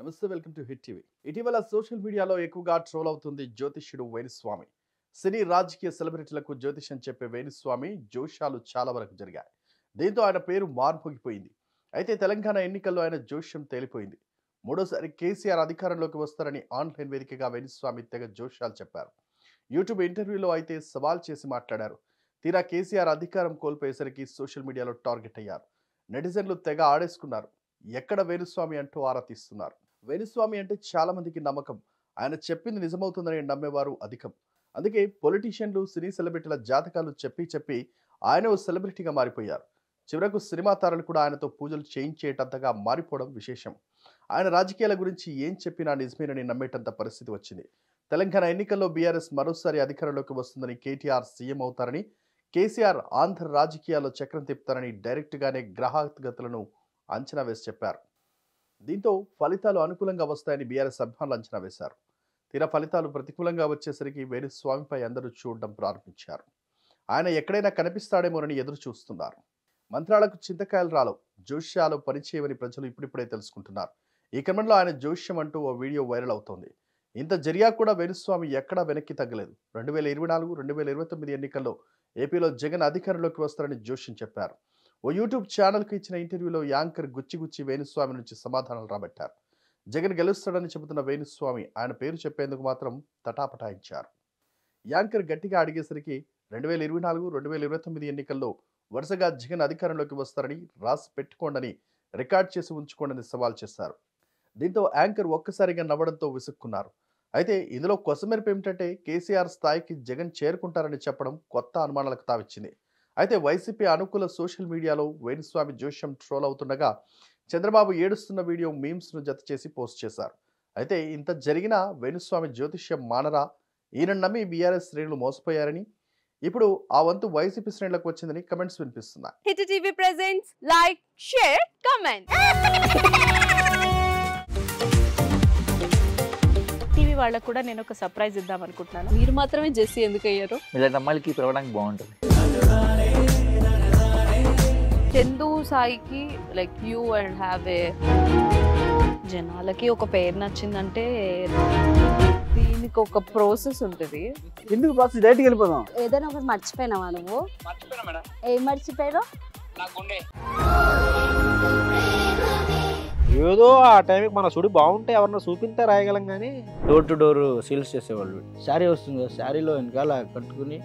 నమస్తే, welcome to hit TV. ఇటీవల social మీడియాలో ఎక్కువగా ట్రోల్ అవుతుంది జ్యోతిష్యుడు వేణుస్వామి. సినీ రాజకీయ సెలబ్రిటీలకు జ్యోతిష్యం చెప్పే వేణుస్వామి జోష్యాలు చాలా వరకు జరిగాయి. దీంతో ఆయన పేరు మార్మోగిపోయింది. అయితే తెలంగాణ ఎన్నికల్లో ఆయన జోష్యం తేలిపోయింది. మూడోసారి కేసీఆర్ అధికారంలోకి వస్తారని ఆన్లైన్ వేదికగా వేణుస్వామి తెగ జోష్యాలు చెప్పారు. యూట్యూబ్ ఇంటర్వ్యూలో అయితే సవాల్ చేసి మాట్లాడారు. తీరా కేసీఆర్ అధికారం కోల్పోయేసరికి సోషల్ మీడియాలో టార్గెట్ అయ్యారు. నెటిజన్లు తెగ ఆడేసుకున్నారు. ఎక్కడ వేణుస్వామి అంటూ ఆరా తీస్తున్నారు. వేణుస్వామి అంటే చాలా మందికి నమ్మకం. ఆయన చెప్పింది నిజమవుతుందని నమ్మేవారు అధికం. అందుకే పొలిటీషియన్లు, సినీ సెలబ్రిటీల జాతకాలు చెప్పి ఆయన ఓ సెలబ్రిటీగా మారిపోయారు. చివరకు సినిమా తారలు కూడా ఆయనతో పూజలు చేయించేటంతగా మారిపోవడం విశేషం. ఆయన రాజకీయాల గురించి ఏం చెప్పినా నిజమేనని నమ్మేటంత పరిస్థితి వచ్చింది. తెలంగాణ ఎన్నికల్లో బీఆర్ఎస్ మరోసారి అధికారంలోకి వస్తుందని, కేటీఆర్ సీఎం అవుతారని, కేసీఆర్ ఆంధ్ర రాజకీయాల్లో చక్రం తిప్పుతారని డైరెక్ట్గానే గ్రహగతులను అంచనా వేసి చెప్పారు. దీంతో ఫలితాలు అనుకూలంగా వస్తాయని బీఆర్ఎస్ అభిమానులు అంచనా వేశారు. తీరా ఫలితాలు ప్రతికూలంగా వచ్చేసరికి వేణుస్వామిపై అందరూ చూడడం ప్రారంభించారు. ఆయన ఎక్కడైనా కనిపిస్తాడేమోనని ఎదురు చూస్తున్నారు. మంత్రాలకు చింతకాయలు రాలవు, జోష్యాలు పనిచేయవని ప్రజలు ఇప్పుడిప్పుడే తెలుసుకుంటున్నారు. ఈ క్రమంలో ఆయన జోష్యం అంటూ ఓ వీడియో వైరల్ అవుతోంది. ఇంత జరిగా కూడా వేణుస్వామి ఎక్కడా వెనక్కి తగ్గలేదు. 2024-2029 ఎన్నికల్లో ఏపీలో జగన్ అధికారంలోకి వస్తారని జోష్యం చెప్పారు. ఓ యూట్యూబ్ ఛానల్కి ఇచ్చిన ఇంటర్వ్యూలో యాంకర్ గుచ్చి వేణుస్వామి నుంచి సమాధానాలు రాబట్టారు. జగన్ గెలుస్తాడని చెబుతున్న వేణుస్వామి ఆయన పేరు చెప్పేందుకు మాత్రం తటాపటాయించారు. యాంకర్ గట్టిగా అడిగేసరికి 2024-2029 ఎన్నికల్లో వరుసగా జగన్ అధికారంలోకి వస్తారని రాసి పెట్టుకోండని, రికార్డ్ చేసి ఉంచుకోండని సవాల్ చేశారు. దీంతో యాంకర్ ఒక్కసారిగా నవ్వడంతో విసుక్కున్నారు. అయితే ఇందులో కొసమెరుపు ఏమిటంటే కేసీఆర్ స్థాయికి జగన్ చేరుకుంటారని చెప్పడం కొత్త అనుమానాలకు తావిచ్చింది. అయితే వైసీపీ అనుకూల సోషల్ మీడియాలో వేణుస్వామి జోష్యం ట్రోల్ అవుతుండగా చంద్రబాబు ఏడుస్తున్న వీడియో మీమ్స్ను జత చేసి పోస్ట్ చేశారు. అయితే ఇంత జరిగినా వేణుస్వామి జ్యోతిష్యం మానరా? ఈయన నమ్మి బీఆర్ఎస్ శ్రేణులు మోసపోయారని, ఇప్పుడు ఆ వంతు వైసీపీ శ్రేణులకు వచ్చిందని కమెంట్స్ వినిపిస్తున్నాయి. Hit TV presents like, share, comment. TV వాళ్ళకు కూడా నేను ఒక సర్ప్రైజ్ ఇద్దాం అనుకుంటున్నాను. మీరు మాత్రమే జెస్సీ ఎందుకు అయ్యారు? ఇలాంటి అమ్మాయిలకి పిలవడానికి బాగుంటుంది. చందు సాయికి like you and have a జనాలకి ఒక పేరు నచ్చిందంటే దీనికి ఒక ప్రాసెస్ ఉంటుంది. ఎందుకు ప్రాసెస్ డైరెక్ట్ వెళ్ళిపోదాం. ఏదైనా ఒకటి మర్చిపోయినావా నువ్వు? ఏం మర్చిపోయావు? ఏదో ఆ టైంకి మన సుడి బాగుంటే ఎవరన్నా చూపిస్తే రాయగలం కానీ డోర్ టు డోర్ సేల్స్ చేసేవాళ్ళు. శారీ వస్తుంది కదా, శారీలో వెనకాల కట్టుకుని